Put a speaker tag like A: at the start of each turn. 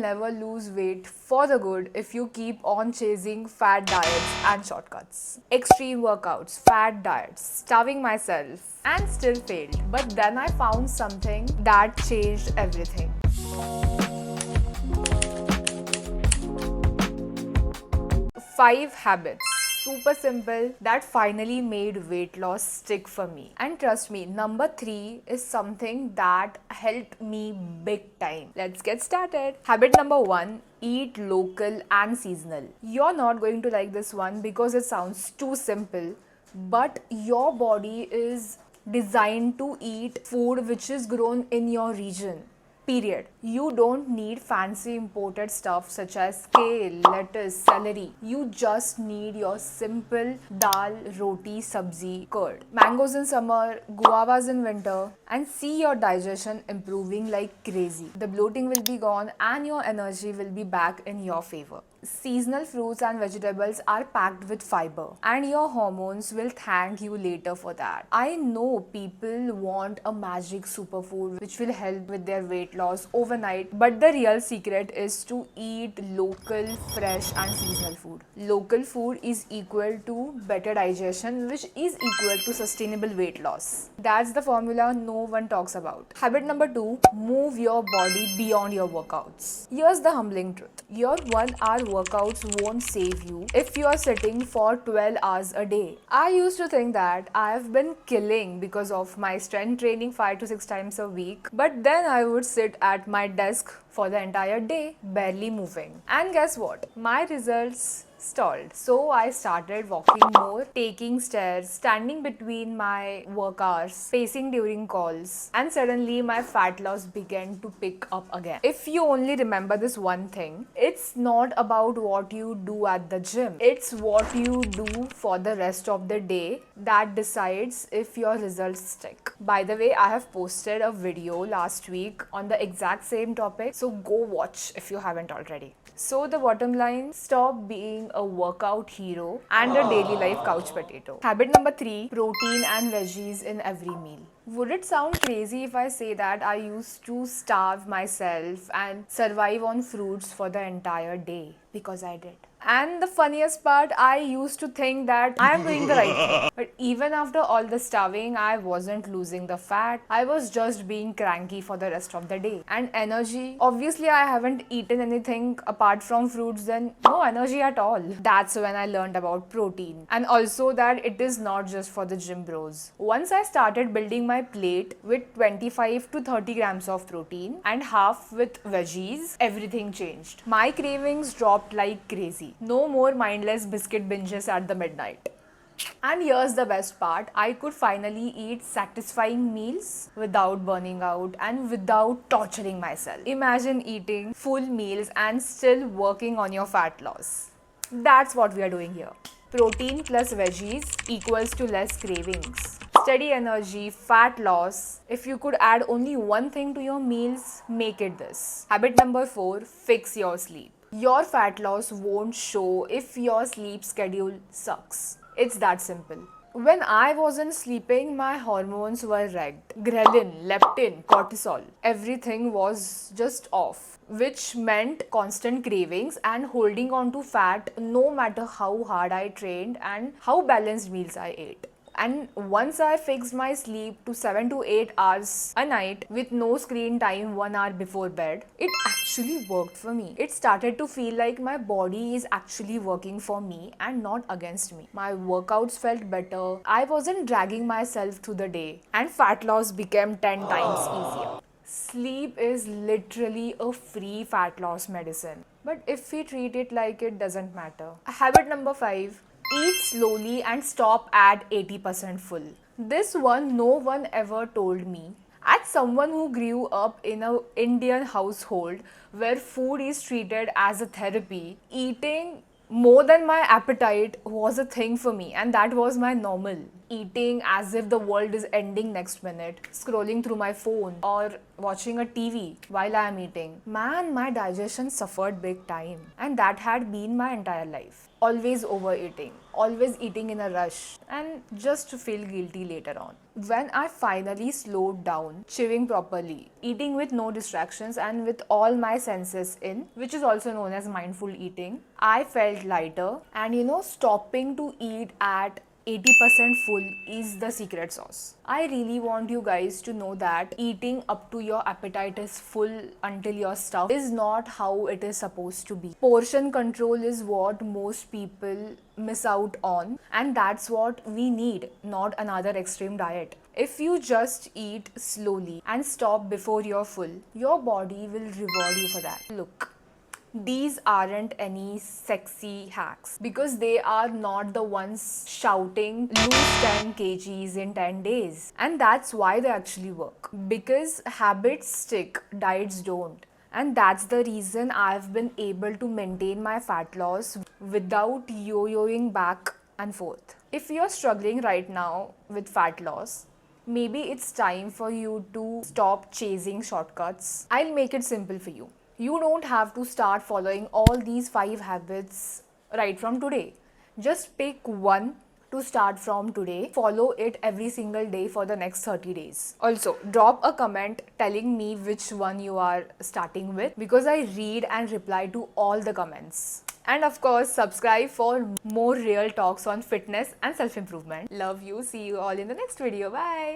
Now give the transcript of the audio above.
A: never lose weight for the good if you keep on chasing fat diets and shortcuts. Extreme workouts, fat diets, starving myself, and still failed. But then I found something that changed everything. 5 habits, super simple, that finally made weight loss stick for me. And trust me, number 3 is something that helped me big time. Let's get started. Habit number 1, eat local and seasonal. You're not going to like this one because it sounds too simple, but your body is designed to eat food which is grown in your region. Period. You don't need fancy imported stuff such as kale, lettuce, celery. You just need your simple dal, roti, sabzi, curd. Mangoes in summer, guavas in winter, and see your digestion improving like crazy. The bloating will be gone and your energy will be back in your favor. Seasonal fruits and vegetables are packed with fiber, and your hormones will thank you later for that. I know people want a magic superfood which will help with their weight loss overnight, but the real secret is to eat local, fresh, and seasonal food. Local food is equal to better digestion, which is equal to sustainable weight loss. That's the formula no one talks about. Habit number 2, move your body beyond your workouts. Here's the humbling truth. Your 1 hour workouts won't save you if you are sitting for 12 hours a day. I used to think that I've been killing because of my strength training 5 to 6 times a week, but then I would sit at my desk for the entire day, barely moving. And guess what? My results stalled. So I started walking more, taking stairs, standing between my work hours, pacing during calls, and suddenly my fat loss began to pick up again. If you only remember this one thing, it's not about what you do at the gym. It's what you do for the rest of the day that decides if your results stick. By the way, I have posted a video last week on the exact same topic, so go watch if you haven't already. So the bottom line, stop being a workout hero and a daily life couch potato. Habit number 3, protein and veggies in every meal. Would it sound crazy if I say that I used to starve myself and survive on fruits for the entire day? Because I did. And the funniest part, I used to think that I am doing the right thing. But even after all the starving, I wasn't losing the fat. I was just being cranky for the rest of the day. And energy, obviously I haven't eaten anything apart from fruits, then no energy at all. That's when I learned about protein. And also that it is not just for the gym bros. Once I started building my plate with 25 to 30 grams of protein and half with veggies, everything changed. My cravings dropped like crazy. No more mindless biscuit binges at the midnight. And here's the best part, I could finally eat satisfying meals without burning out and without torturing myself. Imagine eating full meals and still working on your fat loss. That's what we are doing here. Protein plus veggies equals to less cravings, steady energy, fat loss. If you could add only one thing to your meals, make it this. Habit number 4, fix your sleep. Your fat loss won't show if your sleep schedule sucks. It's that simple. When I wasn't sleeping, my hormones were wrecked. Ghrelin, leptin, cortisol, everything was just off, which meant constant cravings and holding on to fat no matter how hard I trained and how balanced meals I ate. And once I fixed my sleep to 7 to 8 hours a night with no screen time 1 hour before bed, it actually worked for me. It started to feel like my body is actually working for me and not against me. My workouts felt better. I wasn't dragging myself through the day, and fat loss became 10 times easier. Sleep is literally a free fat loss medicine. But if we treat it like it doesn't matter. Habit number 5, eat slowly and stop at 80% full. This one no one ever told me. As someone who grew up in an Indian household where food is treated as a therapy, eating more than my appetite was a thing for me, and that was my normal. eating as if the world is ending next minute, scrolling through my phone, or watching a TV while I am eating. Man, my digestion suffered big time. And that had been my entire life. Always overeating, always eating in a rush, and just to feel guilty later on. When I finally slowed down, chewing properly, eating with no distractions, and with all my senses in, which is also known as mindful eating, I felt lighter. And stopping to eat at 80% full is the secret sauce. I really want you guys to know that eating up to your appetite is full until you're stuffed is not how it is supposed to be. Portion control is what most people miss out on, and that's what we need, not another extreme diet. If you just eat slowly and stop before you're full, your body will reward you for that. Look, these aren't any sexy hacks because they are not the ones shouting lose 10 kgs in 10 days. And that's why they actually work. Because habits stick, diets don't. And that's the reason I've been able to maintain my fat loss without yo-yoing back and forth. If you're struggling right now with fat loss, maybe it's time for you to stop chasing shortcuts. I'll make it simple for you. You don't have to start following all these 5 habits right from today. Just pick one to start from today. Follow it every single day for the next 30 days. Also, drop a comment telling me which one you are starting with because I read and reply to all the comments. And of course, subscribe for more real talks on fitness and self-improvement. Love you. See you all in the next video. Bye.